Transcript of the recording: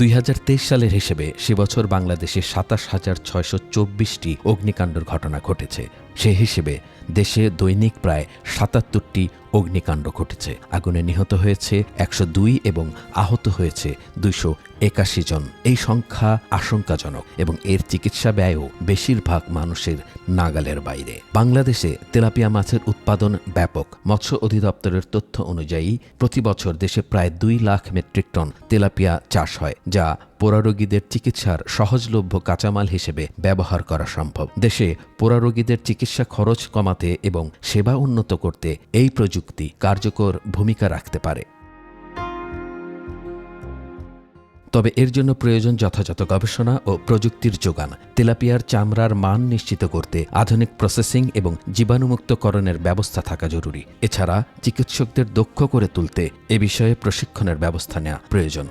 2023 সালের হিসেবে সে বছর বাংলাদেশে 27,624টি অগ্নিকাণ্ডের ঘটনা ঘটেছে। সে হিসেবে দেশে দৈনিক প্রায় 77টি অগ্নিকাণ্ড ঘটেছে। আগুনে নিহত হয়েছে 102 এবং আহত হয়েছে 281 জন। এই সংখ্যা আশঙ্কাজনক এবং এর চিকিৎসা ব্যয়ও বেশিরভাগ মানুষের নাগালের বাইরে। বাংলাদেশে তেলাপিয়া মাছের উৎপাদন ব্যাপক। মৎস্য অধিদপ্তরের তথ্য অনুযায়ী প্রতি বছর দেশে প্রায় 2 লাখ মেট্রিক টন তেলাপিয়া চাষ হয়, যা পোড়ারোগীদের চিকিৎসার সহজলভ্য কাঁচামাল হিসেবে ব্যবহার করা সম্ভব। দেশে পোড়ারোগীদের চিকিৎসা খরচ কমাতে এবং সেবা উন্নত করতে এই প্রযুক্তি কার্যকর ভূমিকা রাখতে পারে। তবে এর জন্য প্রয়োজন যথাযথ গবেষণা ও প্রযুক্তির যোগান। তেলাপিয়ার চামড়ার মান নিশ্চিত করতে আধুনিক প্রসেসিং এবং জীবাণুমুক্তকরণের ব্যবস্থা থাকা জরুরি। এছাড়া চিকিৎসকদের দক্ষ করে তুলতে এ বিষয়ে প্রশিক্ষণের ব্যবস্থা নেওয়া প্রয়োজন।